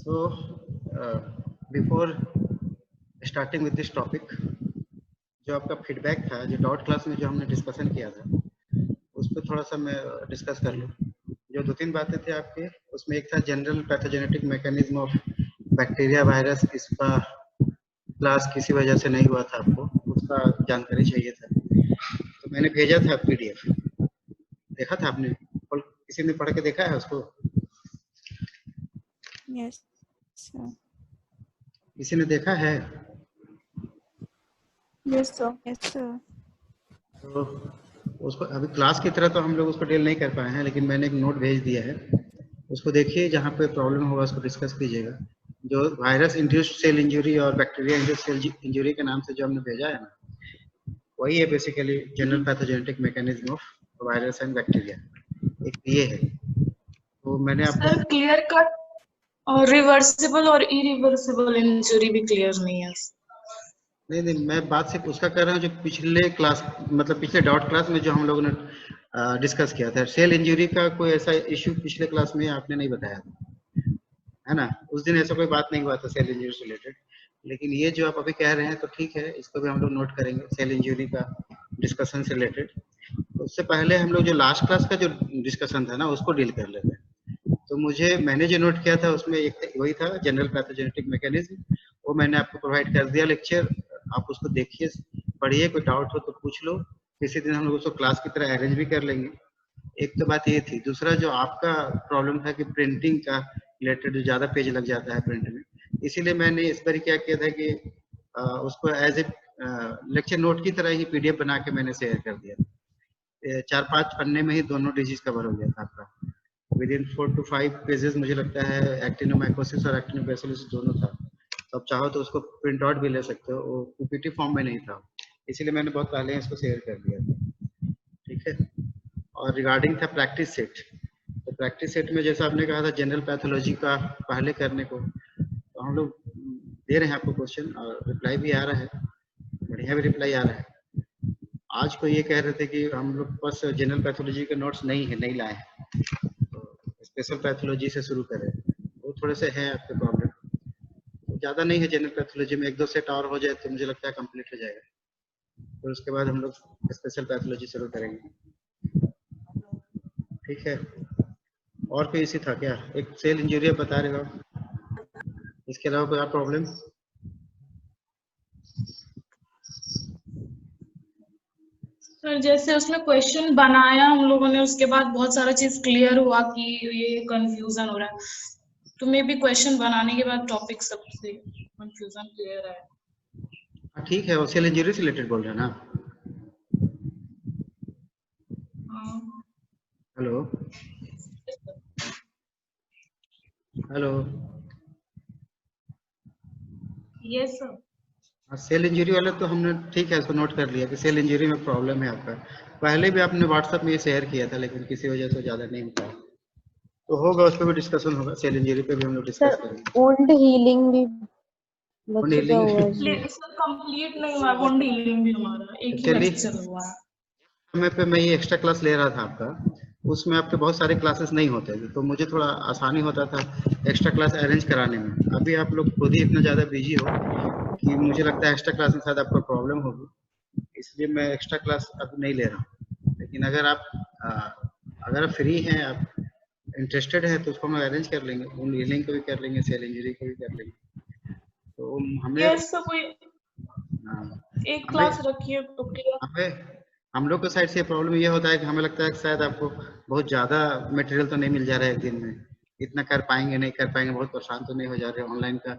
So, before starting with this topic, जो आपका feedback था, जो डॉट क्लास में जो हमने डिस्कशन किया था, उस पर थोड़ा सा मैं डिस्कस कर लूँ। जो 2-3 बातें थी आपके, उसमें एक था general pathogenetic mechanism of bacteria virus, इसका क्लास किसी वजह से नहीं हुआ था, आपको उसका जानकारी चाहिए था, तो मैंने भेजा था पीडीएफ। देखा था आपने? और किसी ने पढ़ के देखा है उसको? Yes sir. किसी ने देखा है? Yes sir. Yes sir. तो उसको अभी क्लास की तरह तो हम लोग उसको डील नहीं कर पाए हैं, लेकिन मैंने एक नोट भेज दिया है, उसको देखिए, जहाँ पे प्रॉब्लम होगा उसको डिस्कस कीजिएगा। जो वायरस इंड्यूस्ड सेल इंजरी और बैक्टीरिया इंड्यूस्ड सेल इंजरी के नाम से जो हमने भेजा है ना, वही है basically general pathogenetic mechanism of virus and bacteria, एक ये है। तो मैंने आपको सर क्लियर कट और रिवर्सिबल और इरिवर्सिबल इंजरी भी क्लियर नहीं है। नहीं, मैं बात सिर्फ उसका कर रहा हूँ जो पिछले क्लास, मतलब पिछले डॉट क्लास में जो हम लोगों ने डिस्कस किया था। सेल इंजरी का कोई ऐसा इश्यू पिछले क्लास में आपने नहीं बताया था, है ना? उस दिन ऐसा कोई बात नहीं हुआ था सेल इंजरी से रिलेटेड, लेकिन ये जो आप अभी कह रहे हैं तो ठीक है, इसको भी हम लोग नोट करेंगे, सेल इंजरी का डिस्कशन से रिलेटेड। तो उससे पहले हम लोग जो लास्ट क्लास का जो डिस्कशन था ना, उसको डील कर लेते हैं। तो मैंने जो नोट किया था उसमें एक वही था जनरल पैथोजेनेटिक मैकेनिज्म, वो मैंने आपको प्रोवाइड कर दिया लेक्चर, आप उसको देखिए, पढ़िए, कोई डाउट हो तो पूछ लो। किसी दिन हम लोग उसको क्लास की तरह अरेंज भी कर लेंगे। एक तो बात ये थी। दूसरा जो आपका प्रॉब्लम था कि प्रिंटिंग का रिलेटेड ज्यादा पेज लग जाता है प्रिंट में, इसीलिए मैंने इस बार क्या किया था कि उसको एज ए लेक्चर नोट की तरह ही पीडीएफ बना के मैंने शेयर कर दिया। 4-5 पन्ने में ही दोनों डिजीज कवर हो गया था आपका, विद इन 4 to 5 पेजेस। मुझे लगता है एक्टिनोमाइकोसिस और एक्टिनोबैसिलस दोनों था। तो आप चाहो तो उसको प्रिंट आउट भी ले सकते हो, वो पीपीटी फॉर्म में नहीं था, इसीलिए मैंने बहुत पहले इसको शेयर कर दिया था, ठीक है। और रिगार्डिंग था प्रैक्टिस सेट, तो प्रैक्टिस सेट में जैसा आपने कहा था जनरल पैथोलॉजी का पहले करने को, तो हम लोग दे रहे हैं आपको क्वेश्चन और रिप्लाई भी आ रहा है, बढ़िया भी रिप्लाई आ रहा है। आज को ये कह रहे थे कि हम लोग बस जनरल पैथोलॉजी के नोट्स नहीं लाए हैं, तो स्पेशल पैथोलॉजी से शुरू करें, वो थोड़े से हैं आपके प्रॉब्लम, तो ज़्यादा नहीं है। जनरल पैथोलॉजी में 1-2 सेट और हो जाए तो मुझे लगता है कंप्लीट हो जाएगा, फिर उसके बाद हम लोग स्पेशल पैथोलॉजी शुरू करेंगे, ठीक है। और कोई इसी था क्या? एक सेल इंजरी बता रहे हो, इसके अलावा कोई और प्रॉब्लम? सर जैसे उसमें क्वेश्चन बनाया हम लोगों ने, उसके बाद बहुत सारा चीज क्लियर हुआ कि ये कंफ्यूजन हो रहा है, तो मे बी क्वेश्चन बनाने के बाद टॉपिक सबसे कंफ्यूजन क्लियर है। ठीक है, वो सेल इंजरी से रिलेटेड बोल रहे हैं ना? Hello hello, yes sir. Cell injury वाले तो हमने ठीक है, इसको नोट कर लिया कि सेल इंजरी में प्रॉब्लम है आपका। पहले भी आपने व्हाट्सएप में ये शेयर किया था, लेकिन किसी वजह से ज़्यादा नहीं होता, तो होगा उस पर भी डिस्कशन होगा, सेल इंजरी पे भी हम लोग डिस्कस करेंगे। वुंड हीलिंग भी बच्चा हुआ है। सर कंप्लीट नहीं हुआ, वुंड हीलिंग भी हमारा एक ही लेक्चर हुआ है। समय पे मैं ये एक्स्ट्रा क्लास ले रहा था आपका, उसमें आपके बहुत सारे क्लासेस नहीं होते थे, तो मुझे थोड़ा आसानी होता था एक्स्ट्रा क्लास अरेंज कराने में। अभी आप लोग खुद ही इतना ज़्यादा बिजी हो कि मुझे लगता है एक्स्ट्रा क्लास में शायद आपको प्रॉब्लम होगी, इसलिए मैं एक्स्ट्रा क्लास अब नहीं ले रहा हूँ। लेकिन अगर आप फ्री हैं, आप इंटरेस्टेड हैं, तो उसको हम अरेंज कर लेंगे, उन हीलिंग को भी कर लेंगे, सेल इंजरी को भी कर लेंगे। तो हमें एक क्लास रखिए तो हम लोग के साइड से प्रॉब्लम ये होता है कि हमें लगता है कि शायद आपको बहुत ज़्यादा मटेरियल तो नहीं मिल जा रहा है एक दिन में, इतना कर पाएंगे नहीं कर पाएंगे, बहुत परेशान तो नहीं हो जा रहे। ऑनलाइन का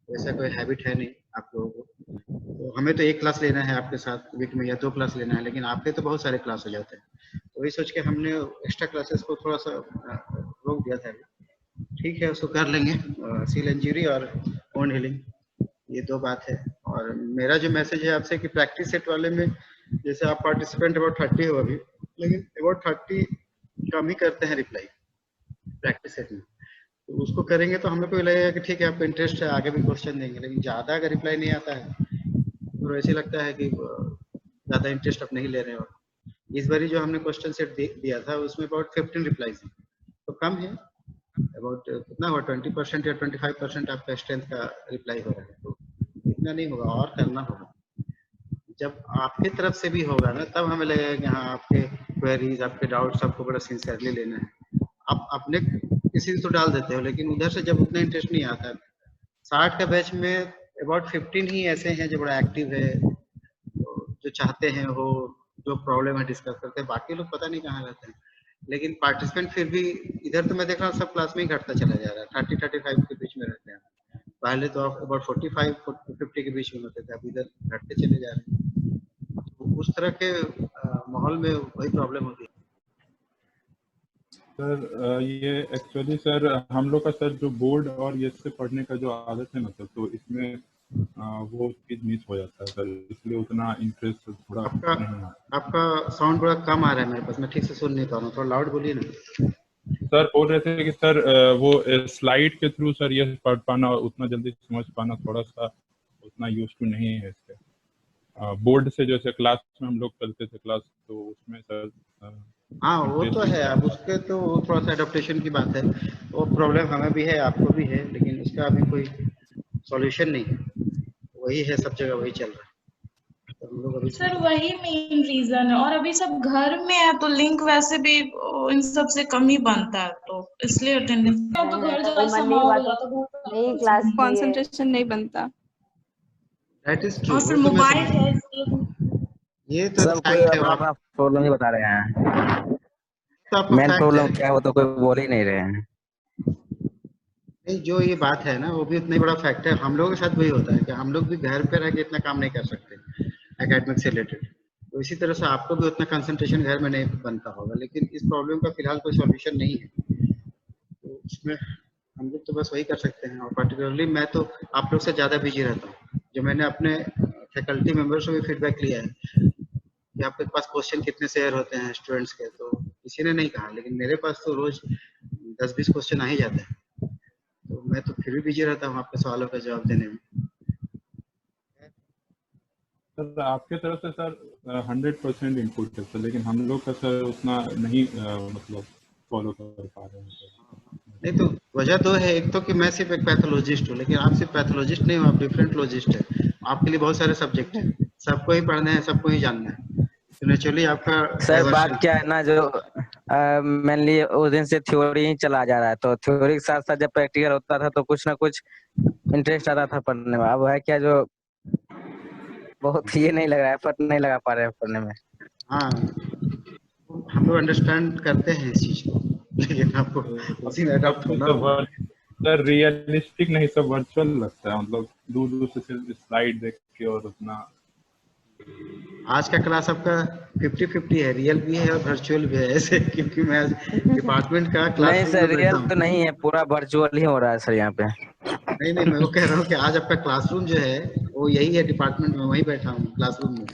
वैसा कोई हैबिट है नहीं आप लोगों को, तो हमें तो एक क्लास लेना है आपके साथ वीक में, या 2 क्लास लेना है, लेकिन आपके तो बहुत सारे क्लास हो जाते हैं, तो वही सोच के हमने एक्स्ट्रा क्लासेस को थोड़ा सा रोक दिया था। ठीक है, उसको कर लेंगे, सेल इंजरी और वुंड हीलिंग, ये 2 बात है। और मेरा जो मैसेज है आपसे कि प्रैक्टिस सेट वाले में, जैसे आप पार्टिसिपेंट अबाउट 30 हो अभी, लेकिन अबाउट 30 कम ही करते हैं रिप्लाई प्रैक्टिस सेट में, तो उसको करेंगे तो हमें को लगेगा कि ठीक है आपको इंटरेस्ट है, आगे भी क्वेश्चन देंगे। लेकिन ज़्यादा अगर रिप्लाई नहीं आता है तो ऐसे लगता है कि ज़्यादा इंटरेस्ट आप नहीं ले रहे हो। इस बारी जो हमने क्वेश्चन सेट दिया था उसमें अबाउट 15 रिप्लाईज हैं, तो कम है, अबाउट कितना हुआ 20% या 25% आपका स्ट्रेंथ का रिप्लाई हो रहा है, तो इतना नहीं होगा और करना होगा। जब आपकी तरफ से भी होगा ना तब हमें लगेगा कि हाँ आपके क्वेरीज आपके डाउट्स आपको बड़ा सिंसियरली लेना है। आप अपने किसी तो डाल देते हो लेकिन उधर से जब उतना इंटरेस्ट नहीं आता। 60 का बैच में अबाउट 15 ही ऐसे हैं जो बड़ा एक्टिव है, जो चाहते हैं वो जो प्रॉब्लम है डिस्कस करते हैं, बाकी लोग पता नहीं कहाँ रहते हैं। लेकिन पार्टिसिपेंट फिर भी इधर तो मैं देख रहा हूँ सब क्लास में ही घटता चला जा रहा है, 30-35 के बीच में रहते हैं। पहले तो आप अबाउट 45-50 के बीच में होते थे, अब इधर घटते चले जा रहे हैं। तो उस तरह के माहौल में वही प्रॉब्लम होती है। सर ये एक्चुअली सर हम लोग का सर जो बोर्ड और ये से पढ़ने का जो आदत है ना सर, तो इसमें वो चीज मिस हो जाता है सर, इसलिए उतना इंटरेस्ट थोड़ा नहीं आता। आपका साउंड बड़ा कम आ रहा है मेरे पास, मैं ठीक से सुन नहीं पा रहा हूँ, थोड़ा लाउड बोलिए ना। सर बोल रहे थे कि सर वो स्लाइड के थ्रू सर ये पढ़ पाना और उतना जल्दी समझ पाना थोड़ा सा उतना यूज टू नहीं है इसके। बोर्ड से जैसे क्लास में हम लोग चलते थे क्लास, तो उसमें सर हाँ वो तो है, अब उसके तो थोड़ा सा एडॉप्टेशन की बात है, वो प्रॉब्लम हमें भी है आपको भी है, लेकिन उसका अभी कोई सॉल्यूशन नहीं है, वही है सब जगह वही चल रहा है। तो हम लोग अभी सर वही मेन रीजन है, और अभी सब घर में है तो लिंक वैसे भी इन सब से कम ही बनता है, तो इसलिए अटेंडेंस तो घर जाकर समाओ नहीं क्लास की है। कंसंट्रेशन नहीं बनता। That is true. और फिर मोबाइल है ये तो सब कोई अपना अपना प्रॉब्लम ही बता रहे हैं। तो आपको मेन फैक्ट प्रॉब्लम है। क्या है वो तो कोई बोल ही नहीं रहे हैं। नहीं जो ये बात है ना वो भी उतना ही बड़ा फैक्ट है, हम लोगों के साथ वही होता है कि हम लोग भी घर पे रह के इतना काम नहीं कर सकते एकेडमिक से रिलेटेड, तो इसी तरह से आपको भी उतना कंसंट्रेशन घर में नहीं बनता होगा, लेकिन इस प्रॉब्लम का फिलहाल कोई सॉल्यूशन नहीं है, तो उसमें हम लोग तो बस वही कर सकते हैं। और पर्टिकुलरली मैं तो आप लोग से ज़्यादा बिजी रहता हूँ, जो मैंने अपने फैकल्टी मेंबर से भी फीडबैक लिया है कि आपके पास क्वेश्चन कितने शेयर होते हैं स्टूडेंट्स के, तो किसी ने नहीं कहा, लेकिन मेरे पास तो रोज 10-20 क्वेश्चन आ ही जाते हैं, तो मैं तो फिर भी बिजी रहता हूँ आपके सवालों का जवाब देने में। सर आपके तरफ से सर 100% इनपुट है सर, लेकिन हम लोग का सर उतना नहीं मतलब फॉलो कर पा रहे हैं सर। नहीं तो वजह दो है, एक तो कि मैं सिर्फ एक पैथोलॉजिस्ट हूँ, लेकिन आप सिर्फ पैथोलॉजिस्ट नहीं हो, आप डिफरेंट लॉजिस्ट है, आपके लिए बहुत सारे सब्जेक्ट हैं, सबको ही पढ़ना है, सबको ही जानना है, तो नेचुरली आपका सर बात क्या है ना, जो मेनली उस दिन से थ्योरी ही चला जा रहा है, तो थ्योरी के साथ साथ जब प्रैक्टिकल होता था तो कुछ ना कुछ इंटरेस्ट आता था पढ़ने में। अब है क्या जो बहुत ये नहीं लग रहा है, एफर्ट नहीं लगा पा रहे हैं पढ़ने में। हाँ हम लोग अंडरस्टैंड करते हैं इस चीज को, लेकिन आपको उसी में अडॉप्ट होना होगा। सर रियलिस्टिक नहीं, सब वर्चुअल लगता है, मतलब दूर दूर से सिर्फ स्लाइड देख के और उतना। आज का क्लास आपका 50-50 है, रियल भी है और वर्चुअल भी है ऐसे, क्योंकि मैं डिपार्टमेंट का क्लास नहीं सर रियल तो नहीं है, पूरा वर्चुअल ही हो रहा है सर यहाँ पे। नहीं मैं वो कह रहा हूँ कि आज आपका क्लासरूम जो है वो यही है, डिपार्टमेंट में वहीं बैठा हूँ क्लासरूम में,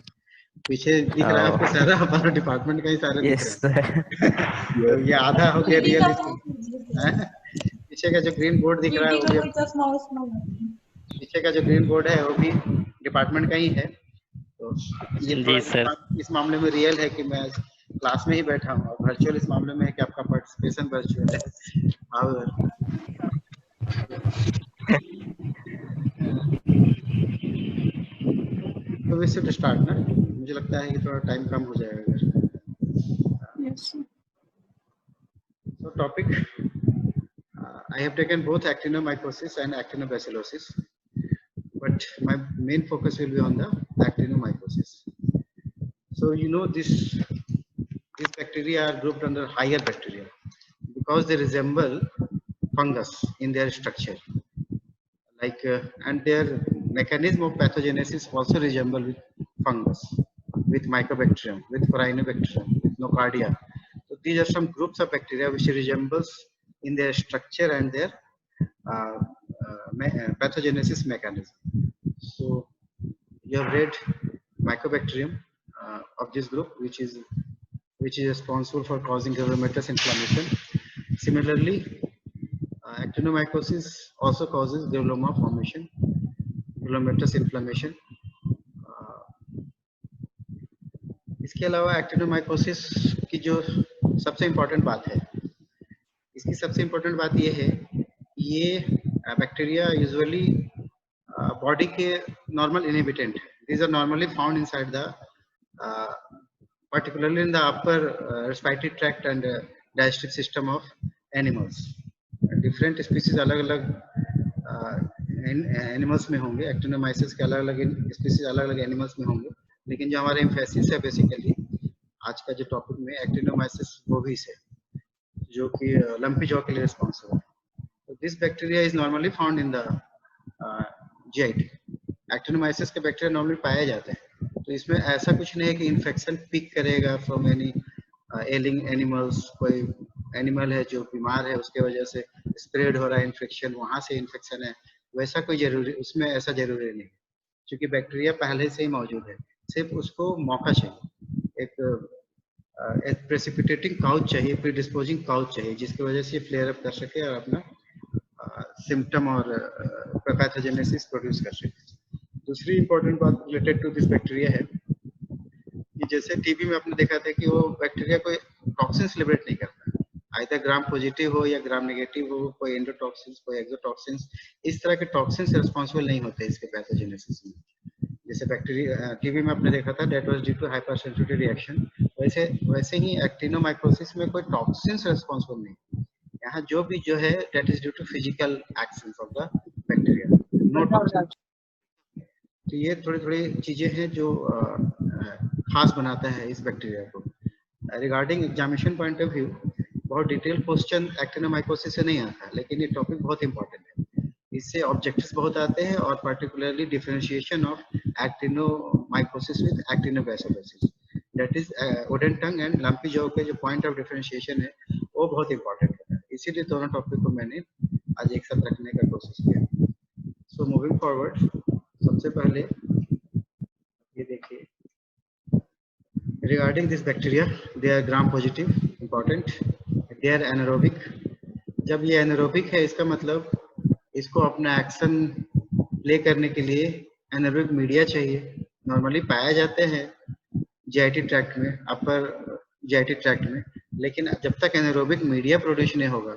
पीछे दिख रहा है आपको सारा हमारा डिपार्टमेंट का ही सारा दिख रहा है। तो ये आधा हो गया रियल, पीछे का जो ग्रीन बोर्ड दिख रहा है वो भी, पीछे का जो ग्रीन बोर्ड है वो भी डिपार्टमेंट का ही है, तो ये इस मामले में रियल है कि मैं क्लास में ही बैठा हूँ, और वर्चुअल इस मामले में है कि आपका पार्टिसिपेशन वर्चुअल है। तो वी शुड स्टार्ट ना, मुझे लगता है कि थोड़ा टाइम कम हो जाएगा। Yes. So topic, I have taken both actinomycosis and actinobacillosis, but my main focus will be on the actinomycosis. So you know these bacteria are grouped under higher bacteria because they resemble fungus in their structure, like and their mechanism of pathogenesis also resemble with fungus, with Mycobacterium, with Corynebacterium, with Nocardia. So these are some groups of bacteria which resembles in their structure and their pathogenesis mechanism. So you have read Mycobacterium of this group, which is responsible for causing granulomatous inflammation. Similarly, actinomycosis also causes granuloma formation, granulomatous inflammation. इसके अलावा actinomycosis की जो सबसे important बात है, इसकी सबसे important बात ये है, ये बैक्टीरिया यूजुअली बॉडी के नॉर्मल इनहिबिटेंट है. These are normally found inside the particularly in the upper respiratory tract and digestive system of animals. Different species अलग-अलग एनिमल्स में होंगे. एक्टिनोमाइसिस के अलग-अलग स्पीसीज अलग-अलग एनिमल्स में होंगे, लेकिन जो हमारे एम्फेसिस है बेसिकली आज का जो टॉपिक में एक्टिनोमाइसिस बोविस है, जो कि लंपी जॉ के लिए रिस्पॉन्सिबल है. तो this bacteria is normally found in the GIT. Actinomyces के बैक्टीरिया नॉर्मली पाए जाते हैं. तो इसमें ऐसा कुछ नहीं है कि इन्फेक्शन पिक करेगा फ्रॉम एनी एलिंग एनिमल्स. कोई एनिमल है जो बीमार है, उसके वजह से स्प्रेड हो रहा है इन्फेक्शन, वहां से इन्फेक्शन है, वैसा कोई जरूरी उसमें ऐसा जरूरी नहीं, क्योंकि बैक्टीरिया पहले से ही मौजूद है. सिर्फ उसको मौका चाहिए, एक प्रेसिपिटेटिंग काउच चाहिए, प्रीडिस्पोजिंग काउच चाहिए, जिसकी वजह से फ्लेयर अप कर सके और अपना सिम्टम और पैथोजेनेसिस प्रोड्यूस कर सके. दूसरी इंपॉर्टेंट बात रिलेटेड टू दिस बैक्टीरिया है कि जैसे टीबी में आपने देखा था कि वो बैक्टीरिया कोई टॉक्सिन्स लिबरेट नहीं करता, आइदर ग्राम पॉजिटिव हो या ग्राम नेगेटिव हो, कोई एंडोटॉक्सिन्स कोई एक्सोटॉक्सिन्स, इस तरह के टॉक्सिन्स रिस्पांसिबल नहीं होते इसके पैथोजेनेसिस में. जैसे बैक्टीरिया टीबी में आपने देखा था that was due to hypersensitive reaction, वैसे ही एक्टिनोमाइकोसिस में कोई टॉक्सिन्स रिस्पांसिबल नहीं. यहाँ जो भी जो है that is due to physical actions of the bacteria, no toxin. तो ये थोड़ी चीजें हैं जो खास बनाता है इस बैक्टीरिया को. Regarding examination point of view बहुत डिटेल क्वेश्चन एक्टिनोमाइकोसिस से नहीं आता, लेकिन ये टॉपिक बहुत इंपॉर्टेंट है. इससे ऑब्जेक्टिव्स बहुत आते हैं, और particularly differentiation of actinomycosis with actinobacillosis, that is wooden tongue and lumpy jaw के जो पॉइंट ऑफ डिफरेंशिएशन है वो बहुत इंपॉर्टेंट है. इसीलिए दोनों टॉपिक को मैंने आज एक साथ रखने का कोशिश किया. सो मूविंग फॉरवर्ड, सबसे पहले ये देखिए, regarding this bacteria they are gram positive, important. They are anaerobic. जब ये एनारोबिक है, इसका मतलब इसको अपना एक्शन प्ले करने के लिए एनारोबिक मीडिया चाहिए. नॉर्मली पाया जाते हैं जीआईटी ट्रैक्ट में, अपर जीआईटी ट्रैक्ट में, लेकिन जब तक एनारोबिक मीडिया प्रोड्यूस नहीं होगा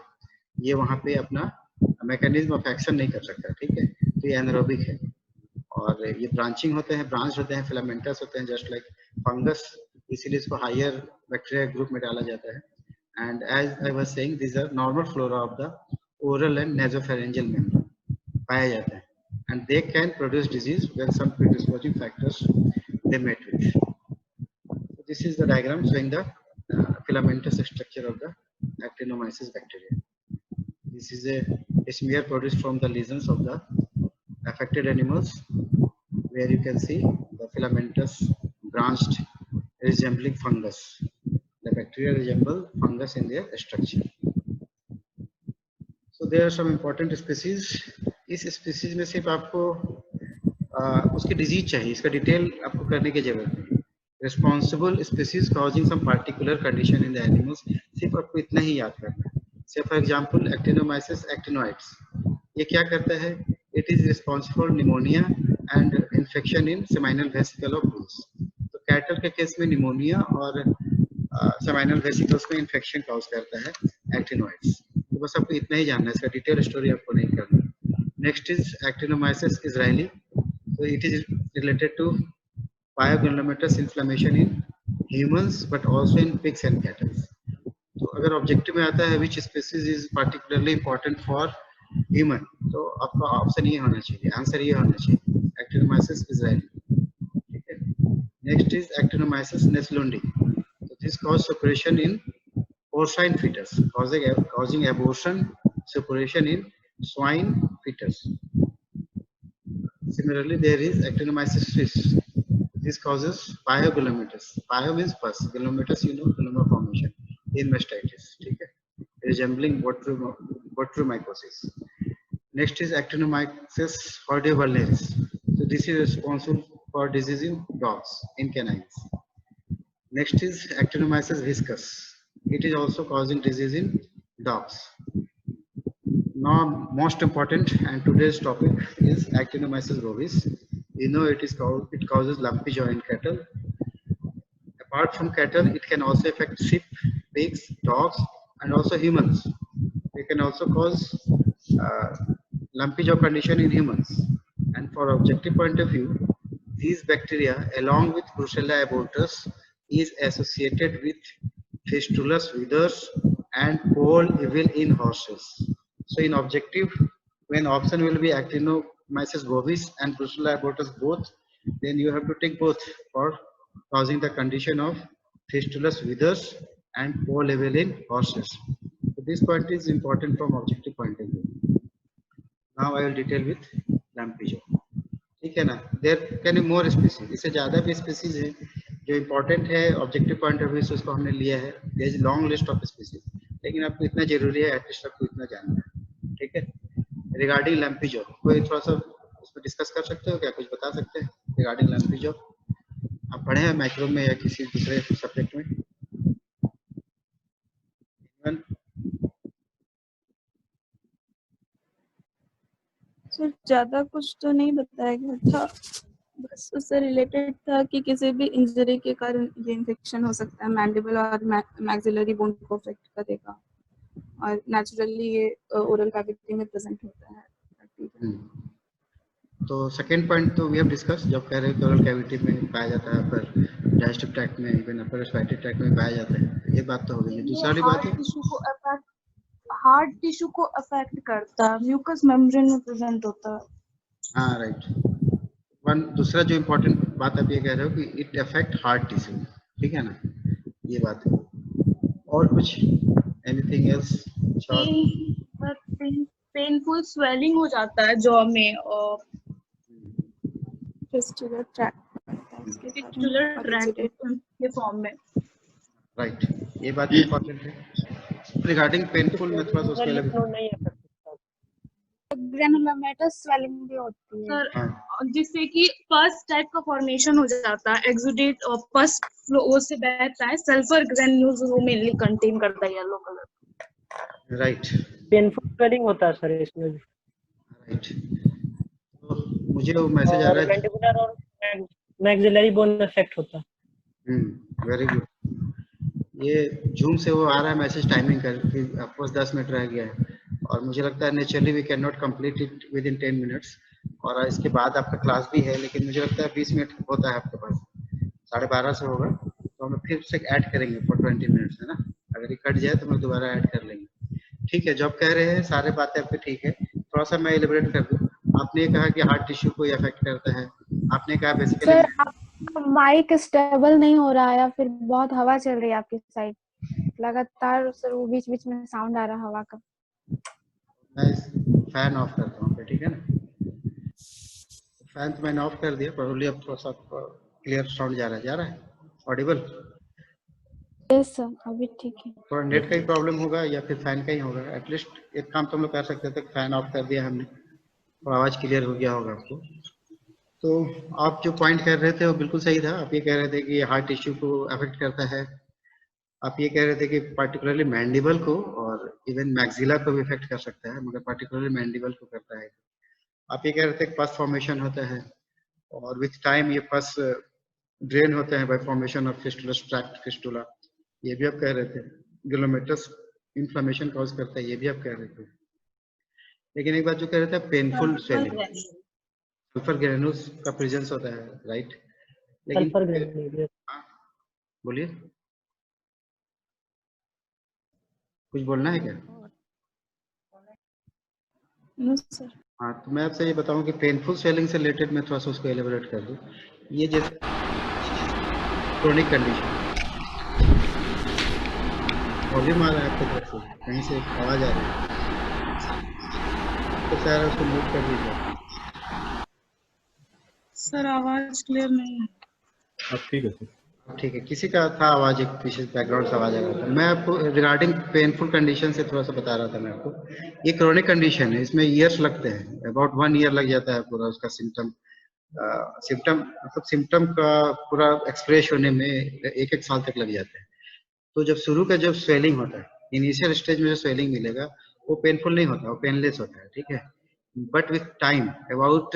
ये वहाँ पे अपना मैकेनिज्म ऑफ एक्शन नहीं कर सकता. ठीक है, तो ये एनारोबिक है. और ये ब्रांचिंग होते हैं, ब्रांच होते हैं, फिलामेंटस होते हैं, जस्ट लाइक फंगस, इसीलिए इसको हायर बैक्टीरिया ग्रुप में डाला जाता है. And as I was saying, this are normal flora of the oral and nasopharyngeal membrane पाया जाता है, and they can produce disease when some predisposing factors they met with. This is the diagram showing the filamentous structure of the actinomyces bacteria. This is a smear produced from the lesions of the affected animals, where you can see the filamentous branched resembling fungus. The bacteria resemble fungus in their structure. So there are some important species. इस species में सिर्फ आपको उसकी disease चाहिए, इसका detail आपको करने की जरूरत नहीं. Responsible species causing some particular condition in the animals, सिर्फ आपको इतना ही याद करना है. Say for example, Actinomyces actinoides. ये क्या करता है? It is responsible for pneumonia and infection in seminal vesicle of bulls. तो कैटल के केस में निमोनिया और सेमिनल वेसिकल्स में इन्फेक्शन कॉज करता है एक्टिनोइड्स. तो बस आपको इतना ही जानना है, इसका डिटेल स्टोरी आपको नहीं करना. Next is actinomyces Israeli. So it is related to pyogranulomatous inflammation in humans but also in pigs and cattle. तो अगर ऑब्जेक्टिव में आता है which species is particularly important for human, तो आपका ऑप्शन ये होना चाहिए, आंसर ये होना चाहिए, Actinomyces israeli. ठीक है. Next is Actinomyces neslundi. So this cause suppression in porcine fetus, causing abortion, suppression in swine fetus. Similarly, there is Actinomyces suis. This causes pyogranulomatous. Pyo means pus. Granulomatous, you know, granular formation in mastitis. ठीक है, resembling botryomicosis. Next is Actinomyces hordeolvulnerus. So this is responsible for disease in dogs, in canines. Next is Actinomyces viscus. It is also causing disease in dogs. Now, most important and today's topic is Actinomyces bovis. You know it causes lumpy jaw in cattle. Apart from cattle, it can also affect sheep, pigs, dogs, and also humans. can also cause lumpy jaw condition in humans. And for objective point of view, these bacteria along with Brucella abortus is associated with fistulous withers and pole evil in horses. So in objective, when option will be Actinomyces bovis and Brucella abortus both, then you have to take both for causing the condition of fistulous withers and pole evil in horses. So this point is important from objective point of view. Now I will detail with lumpy jaw. ठीक है ना? There can be more species. इससे ज़्यादा भी species है जो important है objective point of view से उसको हमने लिया है. There is long list of species. लेकिन आपको इतना जरूरी है at least आपको इतना जानना है. ठीक है? Regarding lumpy jaw, कोई थोड़ा सा उसमें डिस्कस कर सकते हो क्या? कुछ बता सकते हैं regarding lumpy jaw? आप पढ़े हैं माइक्रो में या किसी दूसरे सब्जेक्ट में? सर ज्यादा कुछ तो नहीं बताया गया था, बस उससे रिलेटेड था कि किसी भी इंजरी के कारण ये इन्फेक्शन हो सकता है, मैंडिबल और मैक्सिलरी बोन को अफेक्ट करेगा और नेचुरली ये ओरल कैविटी में प्रेजेंट होता है. तो सेकंड पॉइंट तो वी हैव डिस्कस, जब कह रहे हैं कि ओरल कैविटी में पाया जाता है, पर डाइजेस्टिव ट्रैक्ट में, इवन अपर रेस्पिरेटरी ट्रैक्ट में पाया जाता है. ये बात तो हो गई. दूसरी वाली बात है हार्ट टिश्यू को अफेक्ट करता है, म्यूकस मेम्ब्रेन में प्रेजेंट होता है. हाँ राइट. वन दूसरा जो इम्पोर्टेंट बात आप ये कह रहे हो कि इट अफेक्ट हार्ट टिश्यू. ठीक है ना? ये बात है. और कुछ एनीथिंग एल्स? पेनफुल स्वेलिंग हो जाता है जॉ में और फिस्टुलर ट्रैक्ट के फॉर्म में. राइट. ये बात इम्पोर्टेंट है. रिगार्डिंग पेनफुल में थोड़ा सा उसके लिए ग्रैनुलोमेटस स्वेलिंग भी होती है सर, जिससे कि पस टाइप का फॉर्मेशन हो जाता है. एक्सुडेट और पस फ्लो से बहता है. सल्फर ग्रैन्यूल्स वो मेनली कंटेन करता है yellow colour. Right. Painful swelling होता है सर इसमें. राइट. तो मुझे वो मैसेज आ रहा है मैंडिबुलर और मैक्सिलरी बोन इफेक्ट होता है. Very good. ये जूम से वो आ रहा है मैसेज टाइमिंग कर कि आपके पास 10 मिनट रह गया है और मुझे लगता है naturally we can not complete it within 10 minutes और इसके बाद आपका क्लास भी है, लेकिन मुझे लगता है 20 मिनट होता है आपके पास. 12:30 से होगा तो हम फिर से ऐड करेंगे फॉर 20 मिनट्स, है ना? अगर ये कट जाए तो हम दोबारा ऐड कर लेंगे. ठीक है. जो आप कह रहे हैं सारे बातें आपके ठीक है. थोड़ा सा मैं एलिब्रेट कर दूं. आपने कहा कि हार्ट टिश्यू को अफेक्ट करता है. आपने कहा बेसिकली माइक स्टेबल नहीं हो रहा है या फिर बहुत हवा चल रही है आपकी साइड लगातार सर, वो बीच बीच में साउंड आ रहा है हवा का. मैं फैन ऑफ करता हूँ. ठीक है ना? फैन तो मैंने ऑफ कर दिया, प्रोबेबली अब थोड़ा सा क्लियर साउंड जा रहा है ऑडिबल. यस सर, अभी ठीक है. थोड़ा नेट का ही प्रॉब्लम होगा या फिर फैन का ही होगा. एटलीस्ट एक काम तो हम लोग कर सकते थे, फैन ऑफ कर दिया हमने और आवाज क्लियर हो गया होगा आपको. तो आप जो पॉइंट कर रहे थे वो बिल्कुल सही था. आप ये कह रहे थे कि हार्ट टिश्यू को अफेक्ट करता है. आप ये कह रहे थे कि पार्टिकुलरली मैंडिबल को और इवन मैक्सिला को भी अफेक्ट कर सकता है, मगर पार्टिकुलरली मैंडिबल को करता है. आप ये कह रहे थे कि पस फॉर्मेशन होता है और विथ टाइम ये पस ड्रेन होते हैं bye formation of fistulas tract fistula. ये भी आप कह रहे थे. ग्लोमेटस इन्फ्लेमेशन कॉज करता है, ये भी आप कह रहे थे. लेकिन एक बात जो कह रहे थे पेनफुल स्वेलिंग, सल्फर ग्रैन्यूल्स का प्रेजेंस होता है. राइट. लेकिन बोलिए, कुछ बोलना है क्या? No sir. हाँ, तो मैं आपसे ये बताऊं कि पेनफुल स्वेलिंग से रिलेटेड मैं थोड़ा सा उसको एलिब्रेट कर दूं. ये जैसे क्रोनिक कंडीशन, वॉल्यूम आ रहा है आपके तरफ से, कहीं से आवाज आ रही है तो सर उसको म्यूट कर दीजिए. सर आवाज क्लियर नहीं है. अब ठीक है सर. ठीक है. किसी का था आवाज, एक पीछे बैकग्राउंड से आवाज आ रहा था. मैं आपको रिगार्डिंग पेनफुल कंडीशन से थोड़ा सा बता रहा था मैं आपको. ये क्रोनिक कंडीशन है, इसमें ईयर्स लगते हैं. अबाउट 1 ईयर लग जाता है पूरा उसका सिम्टम मतलब सिम्टम का पूरा एक्सप्रेस होने में 1-1 साल तक लग जाते हैं. तो जब शुरू का जब स्वेलिंग होता है, इनिशियल स्टेज में जो स्वेलिंग मिलेगा वो पेनफुल नहीं होता, वो पेनलेस होता है. ठीक है. But with time about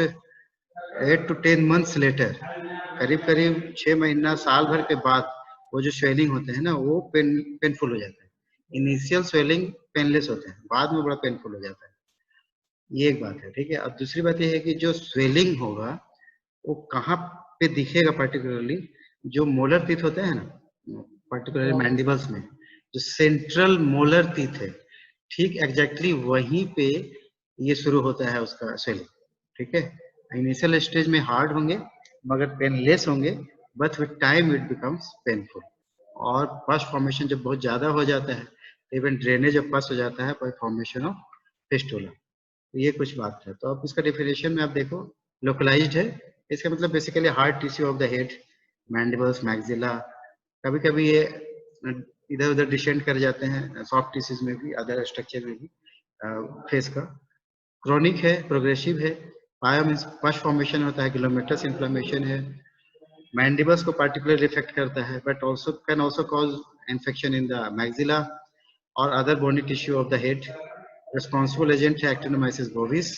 8 to 10 months later, करीब 6 महीना साल भर के बाद वो जो स्वेलिंग होते हैं ना वो पेनफुल हो जाता है. इनिशियल स्वेलिंग पेनलेस होते हैं, बाद में बड़ा पेनफुल हो जाता है। ये एक बात है, ठीक है। अब दूसरी बात ये है कि जो स्वेलिंग होगा वो कहाँ पे दिखेगा पर्टिकुलरली, जो मोलर टीथ होते हैं ना, पर्टिकुलरली मैंडिबल्स में जो सेंट्रल मोलर टीथ है, ठीक एग्जैक्टली वहीं पे ये शुरू होता है उसका स्वेलिंग, ठीक है। इनिशियल स्टेज में हार्ड होंगे मगर पेनलेस होंगे, but with time it becomes painful. और पस फॉर्मेशन जब बहुत ज्यादा हो जाता है, इवन ड्रेनेज ऑफ पस हो जाता है बाय फॉर्मेशन ऑफ फिस्टुला। ये कुछ बात है। तो अब इसका डेफिनेशन में आप देखो, लोकलाइज्ड है, इसका मतलब basically hard tissue of the head, mandibles, maxilla, कभी कभी ये इधर उधर डिसेंड कर जाते हैं सॉफ्ट टिश्यूज में भी, अदर स्ट्रक्चर में भी फेस का। क्रोनिक है, प्रोग्रेसिव है, पाया मींस पस फॉर्मेशन होता है, ग्लोमेटस इन्फ्लेमेशन है, मैंडिबल्स को पार्टिकुलर इफेक्ट करता है, but also can also cause infection in the maxilla और other bony tissue of the head. Responsible agent है एक्टिनोमाइसिस बोविस।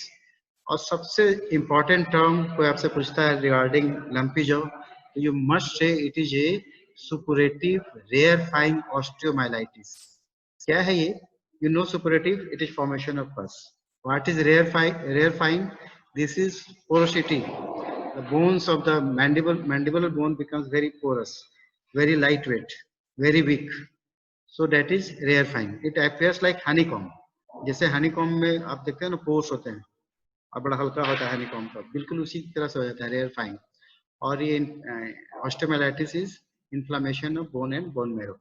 और सबसे इंपॉर्टेंट टर्म कोई आपसे पूछता है रिगार्डिंग लंपी जॉ, तो you must say it is a suppurative rarefying osteomyelitis. क्या है ये? You know suppurative, it is formation of pus. What is rarefying? This is porosity. The bones of the mandibular bone becomes very porous, very lightweight, very weak. So that is rarefying. It appears like honeycomb. जैसे honeycomb में आप देखते हैं ना pores होते हैं और बड़ा हल्का होता है honeycomb का, बिल्कुल उसी तरह से हो जाता है rarefying। और ये osteomyelitis is inflammation of bone and bone marrow।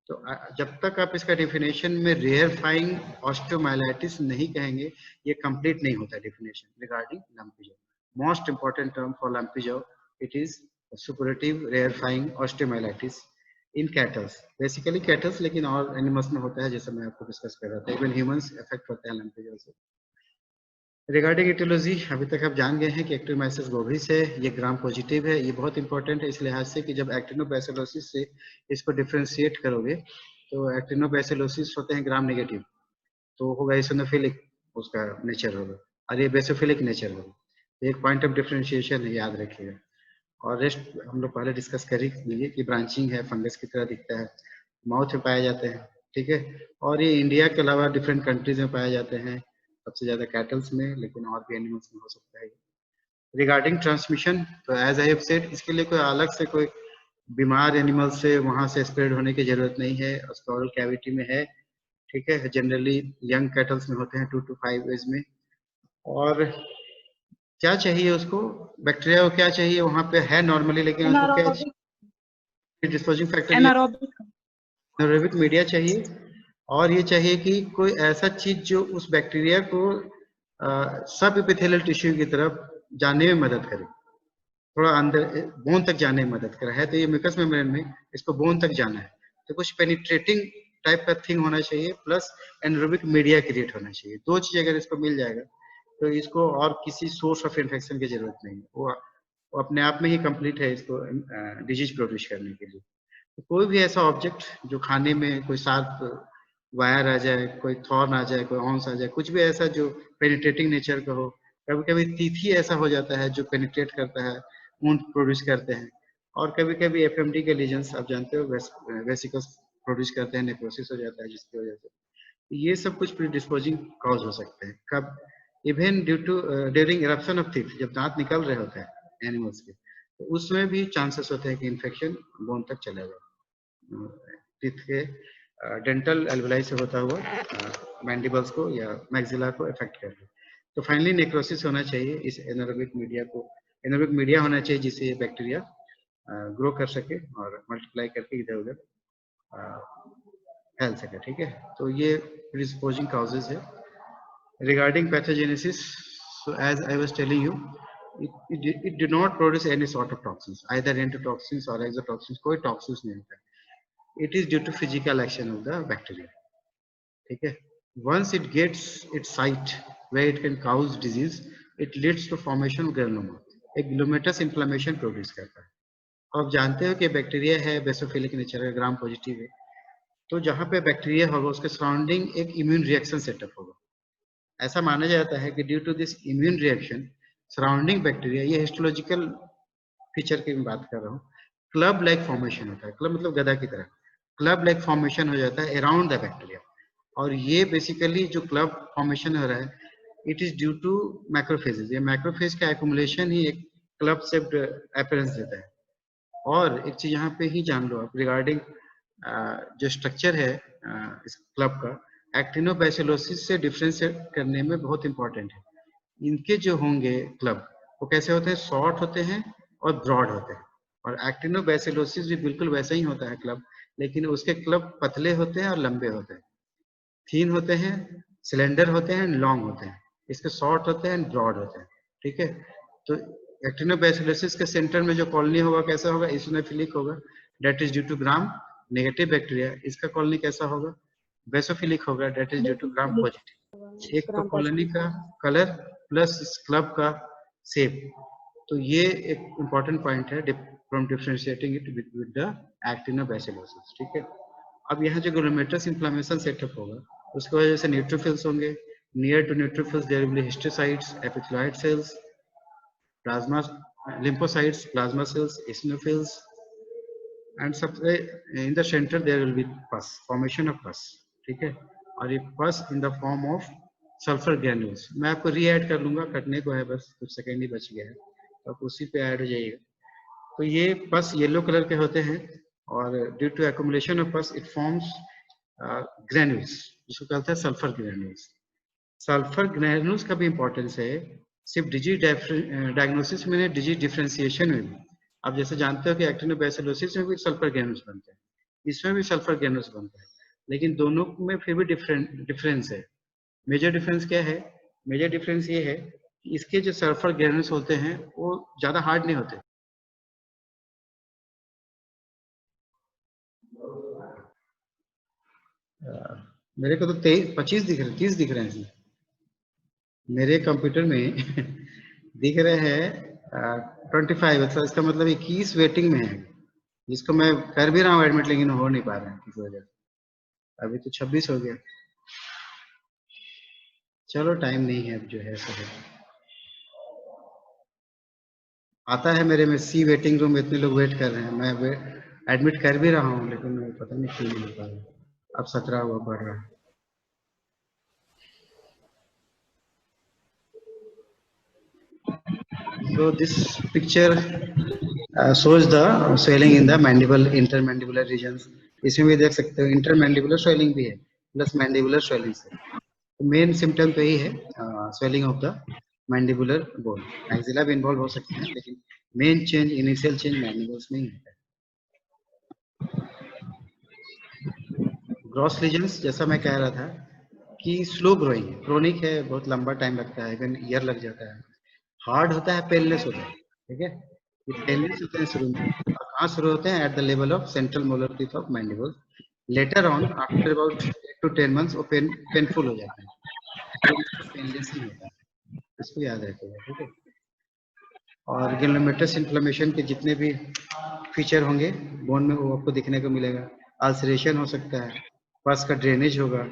तो जब तक आप इसका डेफिनेशन में rarefying osteomyelitis नहीं कहेंगे, ये कंप्लीट नहीं होता definition regarding lumpy jaw. Most important term for lumpy jaw, it is suppurative rarefying osteomyelitis in cattle, basically cattle, लेकिन और एनिमल्स में होता है, जैसे मैं आपको डिस्कस कर रहा था। इवन ह्यूमंस इफेक्ट होते हैं lumpy jaw से। रिगार्डिंग एटियोलॉजी, अभी तक आप जान गए हैं कि एक्टिनोमाइसिस बोविस है, ये ग्राम पॉजिटिव है। ये बहुत इंपॉर्टेंट है इस लिहाज से कि जब एक्टिनोबैसिलोसिस से इसको डिफ्रेंशिएट करोगे तो एक्टिनोबैसिलोसिस होते हैं ग्राम नेगेटिव, तो होगा इसिनोफिलिक उसका नेचर होगा, और ये बेसोफिलिक नेचर होगा। एक पॉइंट ऑफ डिफरेंशिएशन है, याद रखिएगा। और रेस्ट हम लोग पहले डिस्कस कर ही लिए कि ब्रांचिंग है, फंगस की तरह दिखता है, माउथ में पाए जाते हैं, ठीक है। और ये इंडिया के अलावा डिफरेंट कंट्रीज में पाए जाते हैं, सबसे ज्यादा कैटल्स में, लेकिन और भी एनिमल्स में हो सकता है। रिगार्डिंग ट्रांसमिशन, तो एज आई हैव सेड, इसके लिए कोई अलग से कोई बीमार एनिमल से वहां से स्प्रेड होने की जरूरत नहीं है, उसका ओरल कैविटी में है, ठीक है। जनरली यंग कैटल्स में होते हैं 2 to 5 एज में। और क्या चाहिए उसको, बैक्टीरिया को क्या चाहिए वहां पे है नॉर्मली, लेकिन उसको क्या चाहिए? डिस्पोजिंग फैक्टर, एनारोबिक मीडिया चाहिए। और ये चाहिए कि कोई ऐसा चीज जो उस बैक्टीरिया को सब एपिथेलियल टिश्यू की तरफ जाने में मदद करे, थोड़ा अंदर बोन तक जाने में मदद करे। है तो ये म्यूकस मेम्ब्रेन में, इसको बोन तक जाना है, तो कुछ पेनिट्रेटिंग टाइप का थिंग होना चाहिए, प्लस एनारोबिक मीडिया क्रिएट होना चाहिए। दो चीज अगर इसको मिल जाएगा तो इसको और किसी सोर्स ऑफ इन्फेक्शन की जरूरत नहीं है, वो अपने आप में ही कंप्लीट है इसको डिजीज प्रोड्यूस करने के लिए। तो कोई भी ऐसा ऑब्जेक्ट जो खाने में कोई शार्प वायर आ जाए, कोई थॉर्न आ जाए, कोई ऑन्स आ जाए, कुछ भी ऐसा जो पेनिट्रेटिंग नेचर का हो। कभी कभी तीथी ऐसा हो जाता है जो पेनिट्रेट करता है, वुंड प्रोड्यूस करते हैं। और कभी कभी एफएमडी के लीजन्स आप जानते हो, वेसिकल्स प्रोड्यूस करते हैं, नेक्रोसिस हो जाता है जिसकी वजह से। ये सब कुछ प्रीडिस्पोजिंग कॉज हो सकते हैं। कब? Even due to during eruption of teeth, जब दांत निकल रहे होते हैं एनिमल्स के, तो उसमें भी चांसेस होते हैं कि इन्फेक्शन बोन तक चलेगा, टीथ के डेंटल एल्वेलाई से होता हुआ मैंडिबल्स को या मैक्सिला को इफेक्ट कर ले। तो फाइनली नेक्रोसिस होना चाहिए इस एनारोबिक मीडिया को, एनारोबिक मीडिया होना चाहिए जिससे ये बैक्टीरिया ग्रो कर सके और मल्टीप्लाई करके इधर उधर फैल सके, ठीक है। तो ये प्रीडिस्पोजिंग कॉजेज है। Regarding pathogenesis, so as I was telling you, it do not produce any sort of toxins, either endotoxins or exotoxins, कोई toxins नहीं होता है। It is due to physical action of the bacteria, ठीक है। Once it gets its site where it can cause disease, it leads to formation of granuloma, एक glometus inflammation produce करता है। आप जानते हो कि बैक्टीरिया है बेसोफिलिक नेचर का, ग्राम पॉजिटिव है, तो जहाँ पे बैक्टीरिया होगा उसके सराउंडिंग एक इम्यून रिएक्शन सेटअप होगा। ऐसा माना जाता है कि due to this immune reaction surrounding bacteria, ये हिस्टोलॉजिकल फीचर की मैं बात कर रहा हूँ, क्लब लाइक फॉर्मेशन होता है। क्लब मतलब गदा की तरह, क्लब लाइक फॉर्मेशन हो जाता है अराउंड द बैक्टीरिया। और ये बेसिकली जो क्लब फॉर्मेशन हो रहा है it is due to macrophages. ये मैक्रोफेज का एक्युमुलेशन ही एक क्लब शेप्ड अपीयरेंस देता है। और एक चीज यहाँ पे ही जान लो आप रिगार्डिंग जो स्ट्रक्चर है इस क्लब का, एक्टिनोबैसिलोसिस से डिफरेंशिएट करने में बहुत इंपॉर्टेंट है। इनके जो होंगे क्लब वो कैसे होते हैं, शॉर्ट होते हैं और ब्रॉड होते हैं। और एक्टिनोबैसिलोसिस भी बिल्कुल वैसा ही होता है क्लब, लेकिन उसके क्लब पतले होते हैं और लंबे होते हैं, थीन होते हैं, सिलेंडर होते हैं, लॉन्ग होते हैं। इसके शॉर्ट होते हैं, ब्रॉड होते हैं। ठीक है, तो एक्टिनोबैसिलोसिस के सेंटर में जो कॉलोनी होगा कैसा होगा, इसिनोफिलिक होगा, that is due to gram negative bacteria. इसका कॉलोनी कैसा होगा, बेसोफिलिक होगा, that is due to gram positive. एक तो कॉलोनी का कलर प्लस इस क्लब का शेप, तो ये एक इम्पॉर्टेंट पॉइंट है from differentiating it with the actinobacillosis. ठीक है, अब यहाँ जो ग्लोमेरुलस इन्फ्लेमेशन सेटअप होगा उसकी वजह से न्यूट्रोफिल्स होंगे, near to neutrophils there will be histiocytes, epithelial cells, plasma lymphocytes, plasma cells, eosinophils, and in the center there will be pus, formation of pus. ठीक है, और ये pus in the form of sulfur granules। मैं आपको री-ऐड कर लूंगा, कटने को है बस, कुछ सेकेंड ही बच गया है, तो आप उसी पे ऐड हो जाइएगा। तो ये पस येलो कलर के होते हैं और due to accumulation of pus it forms granules, जिसको कहते हैं सल्फर ग्रेन्यूल्स। सल्फर ग्रेन्यूल्स का भी इंपॉर्टेंस है सिर्फ डिजीज डायग्नोसिस में, डिजीज डिफरेंशिएशन में भी। आप जैसे जानते हो कि एक्टिनोबैसिलोसिस में भी सल्फर ग्रेन्यूल्स बनते हैं, इसमें भी सल्फर ग्रेन्यूल्स बनते हैं, लेकिन दोनों में फिर भी डिफरेंस है। मेजर डिफरेंस क्या है, मेजर डिफरेंस ये है कि इसके जो सल्फर ग्रेन्यूल्स होते हैं वो ज्यादा हार्ड नहीं होते। मेरे को तो 25 दिख रहे, 30 दिख रहे हैं मेरे कंप्यूटर में दिख रहे हैं 25। अच्छा, इसका मतलब 21 वेटिंग में है, जिसको मैं कर भी रहा हूँ एडमिट, लेकिन हो नहीं पा रहा है किसी वजह से। अभी तो 26 हो गया। चलो टाइम नहीं है अब, जो है सब आता है मेरे में सी वेटिंग रूम, इतने लोग वेट कर रहे हैं, मैं एडमिट कर भी रहा हूँ, लेकिन पता नहीं क्यों नहीं हो पा रहा। अब 17 हुआ पड़ रहा है। So this picture shows the swelling in the mandible, intermandibular regions। इसमें भी देख सकते हो इंटरमैंडिबुलर स्वेलिंग भी है प्लस मैंडिबुलर स्वेलिंग से। तो मेन सिम्टम तो यही है swelling of the mandibular bone. Maxilla भी इन्वॉल्व हो सकते हैं, लेकिन main change, initial change mandibles में ही होता है। ग्रॉस लीजन्स जैसा मैं कह रहा था कि स्लो ग्रोइंग है, क्रोनिक है, बहुत लंबा टाइम लगता है, इवन ईयर लग जाता है, हार्ड होता है, पेनलेस होता है। ठीक है, ये पेनलेस होते हैं शुरू में, और कहाँ शुरू होते हैं, at the level of central molar teeth of mandible. Later on after about 8 to 10 months वो पेनफुल हो जाता है, पेनलेस नहीं होता है, इसको याद रखिएगा। ठीक है, और ग्लोमेरुलस इन्फ्लेमेशन के जितने भी फीचर होंगे बोन में वो आपको दिखने को मिलेगा। अल्सरेशन हो सकता है, पस का ड्रेनेज होगा,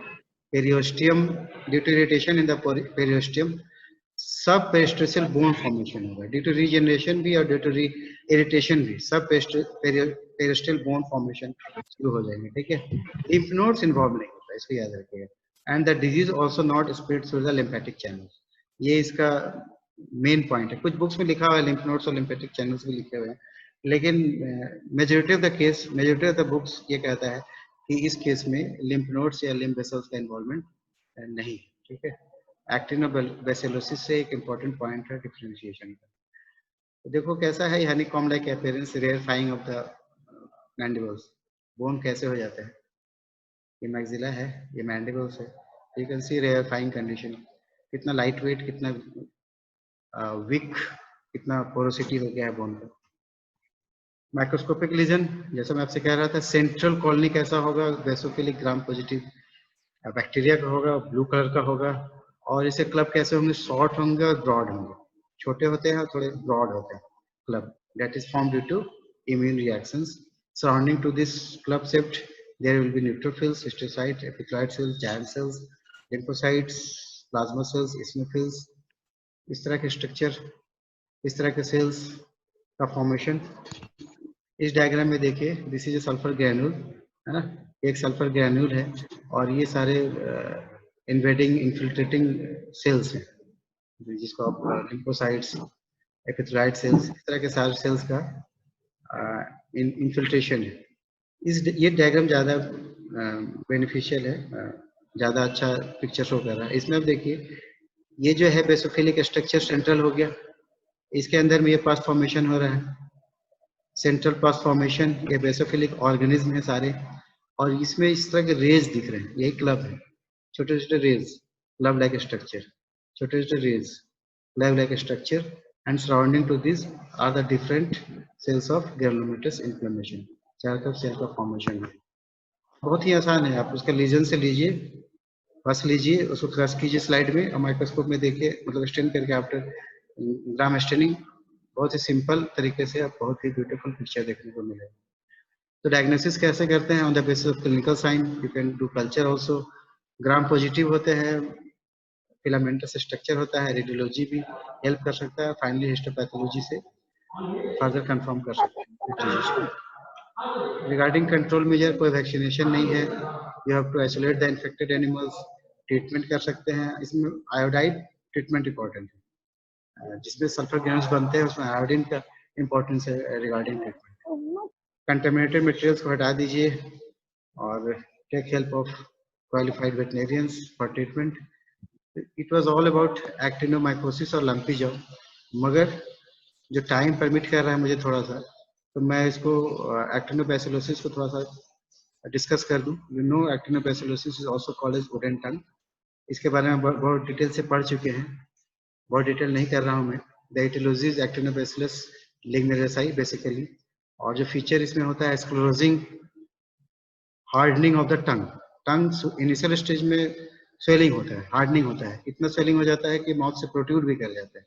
periosteum, due to irritation in the periosteum sub periosteal bone formation होगा, ड्यू टू रीजनरेशन भी और ड्यू टू इरिटेशन भी सब पेरिस्ट्रियल बोन फॉर्मेशन शुरू हो जाएंगे। ठीक है, लिम्फ नोड्स इन्वॉल्व नहीं होता, इसको याद रखिएगा। And the disease also not spread through the lymphatic channels, ये इसका मेन पॉइंट है। कुछ बुक्स में लिखा हुआ है लिम्फ नोड्स और लिम्फेटिक चैनल्स भी लिखे हुए हैं, लेकिन majority of the case, majority of the books ये कहता है कि इस केस में लिम्फ नोड्स या लिम्फ वेसल्स का इन्वॉल्वमेंट नहीं है। ठीक है, एक्टिनोबैसिलोसिस से एक इम्पॉर्टेंट पॉइंट है डिफरेंशिएशन का। तो देखो कैसा है honeycomb like appearance, rarefying of the mandibles, bone कैसे हो जाता है, ये मैक्सिला है, ये मैंडिबल्स है, यू कैन सी रेयरफाइंग कंडीशन, कितना लाइट वेट, कितना वीक, कितना पोरोसिटी हो गया है बोन का। माइक्रोस्कोपिक लीजन जैसा मैं आपसे कह रहा था, सेंट्रल कॉलोनी कैसा होगा, बेसोफिलिक ग्राम पॉजिटिव बैक्टीरिया का होगा, ब्लू कलर का होगा, और इसे क्लब कैसे होंगे, शॉर्ट होंगे और ब्रॉड होंगे, छोटे होते हैं और थोड़े ब्रॉड होते हैं club, that is form due to immune reactions. Surrounding to this club shaped there will be neutrophils, histiocyte, epithelial cells, giant cells, lymphocytes, plasma cells, eosinophils, इस तरह के स्ट्रक्चर, इस तरह के सेल्स का फॉर्मेशन। इस डायग्राम में देखिए, this is a sulphur granule, है ना, एक सल्फर ग्रैन्यूल है और ये सारे इन्वेडिंग इन्फिल्ट्रेटिंग सेल्स हैं, जिसको आप लिम्फोसाइट्स, एपिथेलाइट सेल्स, इस तरह के सारे सेल्स का इन्फिल्ट्रेशन है। ये डायग्राम ज़्यादा बेनिफिशियल है, ज़्यादा अच्छा पिक्चर शो कर रहा है। इसमें आप देखिए, ये जो है बेसोफिलिक स्ट्रक्चर सेंट्रल हो गया, इसके अंदर में ये पास्ट फॉर्मेशन हो रहा है, सेंट्रल पास्ट फॉर्मेशन, ये बेसोफिलिक ऑर्गेनिज्म है सारे, और इसमें इस तरह के रेज दिख रहे हैं, यही क्लब है, छोटे छोटे रेज, क्लब लाइक स्ट्रक्चर, छोटे छोटे rays, club like structure, and surrounding to this are the different cells of granulomatous inflammation, चारों तरफ सेल का फॉर्मेशन है। बहुत ही आसान है, आप उसका लीजन से लीजिए, बस लीजिए, उसको क्रश कीजिए स्लाइड में और माइक्रोस्कोप में देखिए, मतलब स्टेन करके आफ्टर ग्राम स्टेनिंग बहुत ही सिंपल तरीके से आप बहुत ही ब्यूटीफुल पिक्चर देखने को मिलेगा। तो डायग्नोसिस कैसे करते हैं? On the basis of clinical sign, you can do culture also. Gram positive होते हैं, फिलामेंटस स्ट्रक्चर होता है, रेडियोलॉजी भी हेल्प कर सकता है, फाइनली हिस्टोपैथोलॉजी से फर्दर कंफर्म कर सकते हैं। रिगार्डिंग कंट्रोल मेजर, कोई वैक्सीनेशन नहीं है, you have to isolate the infected animals, treatment कर सकते हैं। इसमें आयोडाइड ट्रीटमेंट इंपॉर्टेंट है, जिसमें सल्फर ग्रेन्स बनते हैं उसमें आयोडीन का इंपॉर्टेंस है रिगार्डिंग ट्रीटमेंट। कंटेमिनेटेड मटेरियल्स को हटा दीजिए और take help of qualified veterinarians for treatment. It was all about actinomycosis और लंपी जॉ, मगर जो टाइम परमिट कर रहा है मुझे थोड़ा सा, तो मैं इसको एक्टिनोबैसिलोसिस को थोड़ा सा डिस्कस कर दूं। You know actinobacillosis is also called as wooden tongue, इसके बारे में बहुत डिटेल से पढ़ चुके हैं, बहुत डिटेल नहीं कर रहा हूं मैं। द एटियोलॉजी इज एक्टिनोबैसिलस लिग्नेरियासी बेसिकली, और जो फीचर इसमें होता है sclerosing, hardening of the tongue. Tongue initial stage में स्वेलिंग होता है, हार्डनिंग होता है, इतना स्वेलिंग हो जाता है कि माउथ से प्रोट्रूड भी कर जाता है,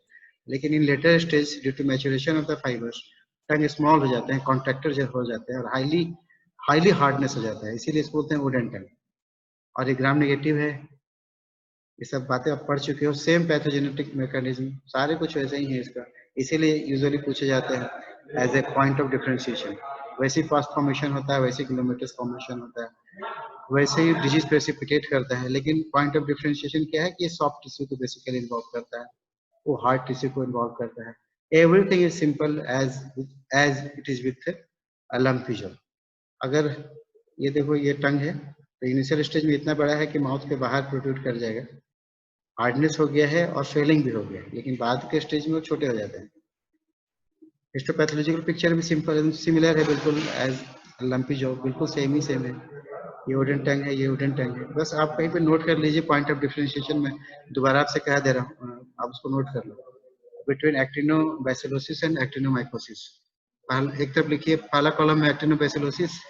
लेकिन in later stage due to maturation of the fibres tongue small हो जाते हैं, कॉन्ट्रैक्टर हो जाते हैं और हाईली हार्डनेस हो जाता है, इसीलिए इसको बोलते हैं वुडन टंग। और ये ग्राम नेगेटिव है, ये सब बातें आप पढ़ चुके हो। सेम पैथोजेनेटिक मैकेनिज्म सारे कुछ वैसे ही है इसका, इसीलिए यूजुअली पूछे जाते हैं as a point of differentiation. वैसे ही फास्ट फॉर्मेशन होता है, वैसे ग्लोमेटस फॉर्मेशन होता है, वैसे ही डिजीज प्रेसिपिटेट करता है, लेकिन पॉइंट ऑफ डिफरेंशिएशन क्या है कि ये सॉफ्ट टिश्यू को बेसिकली इन्वॉल्व करता है, वो हार्ड टिश्यू को इन्वॉल्व करता है। Everything is simple as it is with lumpy jaw. अगर ये देखो ये टंग है, तो इनिशियल स्टेज में इतना बड़ा है कि माउथ के बाहर प्रोट्रूड कर जाएगा, हार्डनेस हो गया है और स्वेलिंग भी हो गया है, लेकिन बाद के स्टेज में वो छोटे हो जाते हैं। हिस्टोपैथोलॉजिकल पिक्चर भी सिमिलर है बिल्कुल एज लंपी जॉ, बिल्कुल सेम है। ये वुडन टंग है, ये वुडन टंग है, बस आप कहीं पे नोट कर लीजिए पॉइंट ऑफ डिफरेंशिएशन में, दोबारा आपसे कह दे रहा हूँ, आप उसको नोट कर लो, बिटवीन एक्टिनोबैसिलोसिस एंड एक्टिनोमाइकोसिस। एक तरफ लिखिए पहला कॉलम में एक्टिनोबैसिलोसिस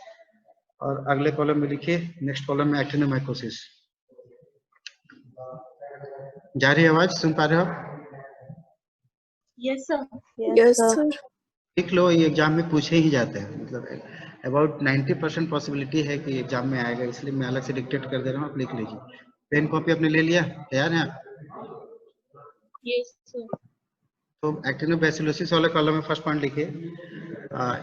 और अगले कॉलम में लिखिए नेक्स्ट कॉलम में एक्टिनोमाइकोसिस। जा रही आवाज, सुन पा रहे हो आप? Yes sir. Yes sir. लिख लो, ये एग्जाम में पूछे ही जाते हैं, मतलब अबाउट 90% पॉसिबिलिटी है कि एग्जाम में आएगा, इसलिए मैं अलग से डिक्टेट कर दे रहा हूँ, आप लिख लीजिए। पेन कॉपी आपने ले लिया, तैयार हैं आप? Yes sir. तो एक्टिनोबैसिलोसिस वाले कॉलम में फर्स्ट पॉइंट लिखिए,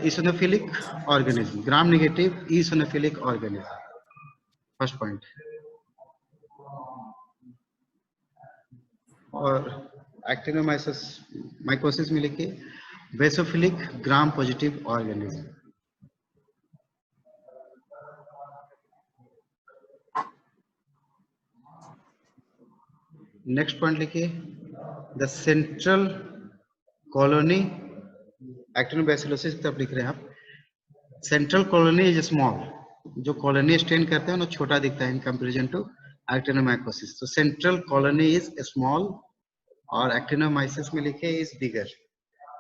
ईओसिनोफिलिक organism, gram negative ईओसिनोफिलिक organism, first point. और एक्टिनोमाइकोसिस में लिखिए basophilic gram positive organism. Next point लिखिए द सेंट्रल कॉलोनी, एक्टिनोबैसिलोसिस की तरफ लिख रहे हैं आप, सेंट्रल कॉलोनी इज स्मॉल, जो कॉलोनी स्टेन करते हैं ना छोटा दिखता है इन कंपैरिजन टू एक्टिनोमाइकोसिस, तो सेंट्रल कॉलोनी इज स्मॉल, और एक्टिनोमाइसिस में लिखे इज बिगर,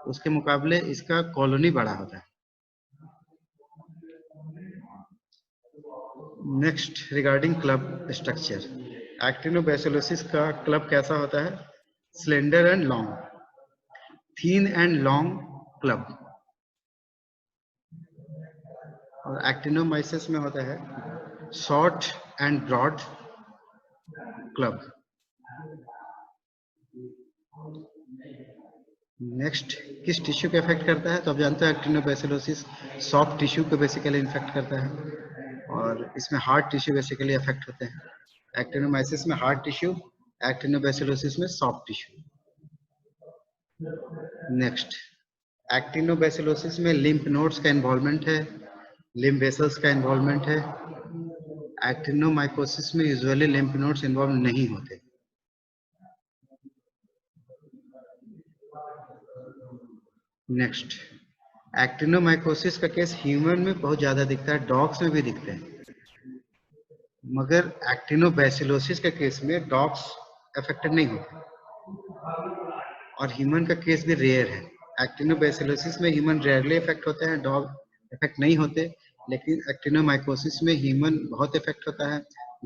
उसके मुकाबले इसका कॉलोनी बड़ा होता है। Next regarding club structure, actinobacillosis का क्लब कैसा होता है? Slender and long, thin and long club, और एक्टिनोमाइसिस में होता है short and broad club. Next किस टिश्यू को इफेक्ट करता है? तो आप जानते हैं एक्टिनोबैसिलोसिस सॉफ्ट टिश्यू को बेसिकली इन्फेक्ट करता है, और इसमें हार्ड टिश्यू बेसिकली अफेक्ट होते हैं। एक्टिनोमाइसिस में हार्ड टिश्यू, एक्टिनोबैसिलोसिस में सॉफ्ट टिश्यू। नेक्स्ट, एक्टिनोबैसिलोसिस में लिम्फ नोड्स का इन्वॉल्वमेंट है, लिम्फ वेसल्स का इन्वॉल्वमेंट है। एक्टिनोमाइकोसिस में यूजुअली लिम्फ नोड्स इन्वॉल्व नहीं होते। नेक्स्ट, एक्टिनोमाइकोसिस का केस ह्यूमन में बहुत ज्यादा दिखता है, डॉग्स में भी दिखते हैं, मगर एक्टिनोबैसिलोसिस के केस में डॉग्स अफेक्टेड नहीं होते और ह्यूमन का केस भी रेयर है। एक्टिनोबैसिलोसिस में ह्यूमन रेयरली इफेक्ट होते हैं, डॉग इफेक्ट नहीं होते, लेकिन एक्टिनोमाइकोसिस में ह्यूमन बहुत इफेक्ट होता है,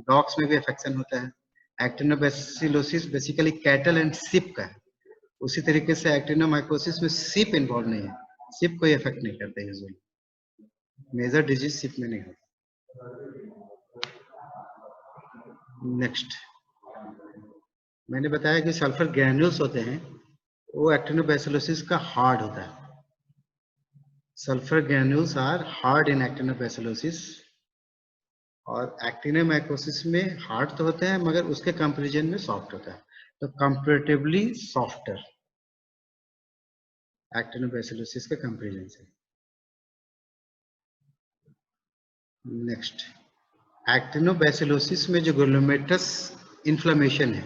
डॉग्स में भी इफेक्शन होता है। एक्टिनोबैसिलोसिस बेसिकली कैटल एंड सिप का है, उसी तरीके से एक्टिनोमाइकोसिस में सिप इन्वॉल्व नहीं है, सिप कोई इफेक्ट नहीं करता यूजुअली, मेजर डिजीज सिप में नहीं होता। नेक्स्ट, मैंने बताया कि सल्फर ग्रैन्यूल्स होते हैं, वो एक्टिनोबैसिलोसिस का हार्ड होता है। Sulphur granules are hard in actinobacillosis, और एक्टिनोमाइकोसिस में हार्ड तो होते हैं मगर उसके कंपैरिजन में सॉफ्ट होता है, तो कंपैरेटिवली सॉफ्टर एक्टिनोबैसिलोसिस के कंपैरिजन से। नेक्स्ट, एक्टिनोबैसिलोसिस में जो ग्लोमेरुलस इन्फ्लेमेशन है,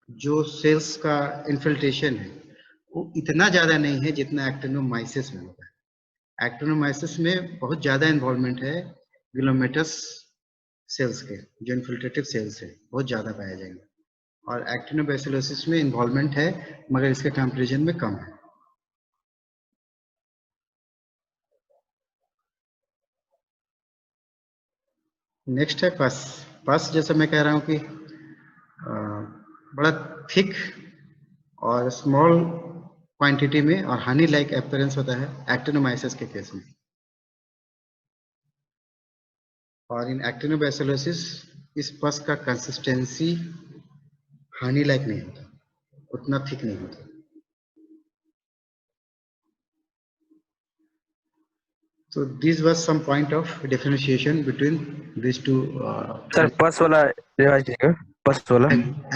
जो सेल्स का इन्फिल्ट्रेशन है, वो इतना ज्यादा नहीं है जितना एक्टिनोमाइसिस में होता है। एक्टिनोमाइसिस में बहुत ज्यादा इन्वॉल्वमेंट है ग्लोमेरुलस सेल्स के, जो इन्फिल्ट्रेटिव सेल्स है बहुत ज्यादा पाया जाएगा, और एक्टिनोबैसिलोसिस में इन्वॉल्वमेंट है मगर इसके कंपैरिजन में कम है। नेक्स्ट है पस। पस जैसे मैं कह रहा हूँ कि बड़ा थिक और स्मॉल क्वांटिटी में और हनी लाइक अपीयरेंस होता है एक्टिनोमाइसिस के केस में, और इन एक्टिनोबैसिलोसिस इस पस का कंसिस्टेंसी हनी लाइक नहीं होता, उतना थिक नहीं होता। So this was some point of differentiation between these two. Sir पस वाला रिवाइज कीजिएगा, पस वाला।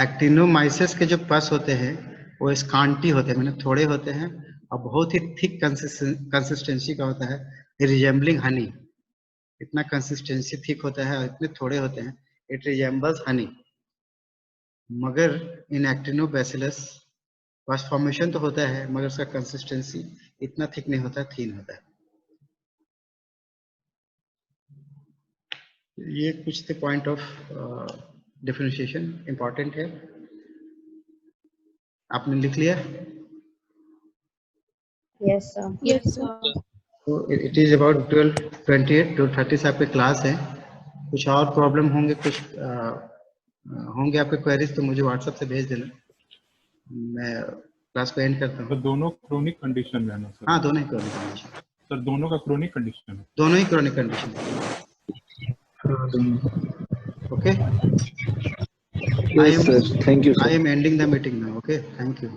एक्टिनोमाइसिस के जो पस होते हैं वो स्कांटी होते हैं, मतलब थोड़े होते हैं और बहुत ही थिक कंसिस्टेंसी का होता है, रिजेम्बलिंग हनी। इतना कंसिस्टेंसी थिक होता है और इतने थोड़े होते हैं, इट रिजेम्बल्स हनी। मगर इन एक्टिनोबैसिलस पस फॉर्मेशन तो होता है मगर उसका कंसिस्टेंसी इतना थिक नहीं होता, थीन होता है। ये कुछ थे पॉइंट ऑफ डिफरेंशिएशन, इंपॉर्टेंट है। आपने लिख लिया? Yes sir. Yes sir. तो इट इज अबाउट 12:28 to 30 से आपके क्लास है। कुछ और प्रॉब्लम होंगे, कुछ होंगे आपके क्वेरीज तो मुझे व्हाट्सएप से भेज देना, मैं क्लास को एंड करता हूँ। तो दोनों क्रोनिक कंडीशन में है ना सर? हाँ, दोनों ही क्रोनिक कंडीशन। सर दोनों का क्रोनिक कंडीशन है? दोनों ही क्रोनिक कंडीशन है। Okay. Yes, sir. Thank you, sir. I am ending the meeting now. Okay. Thank you.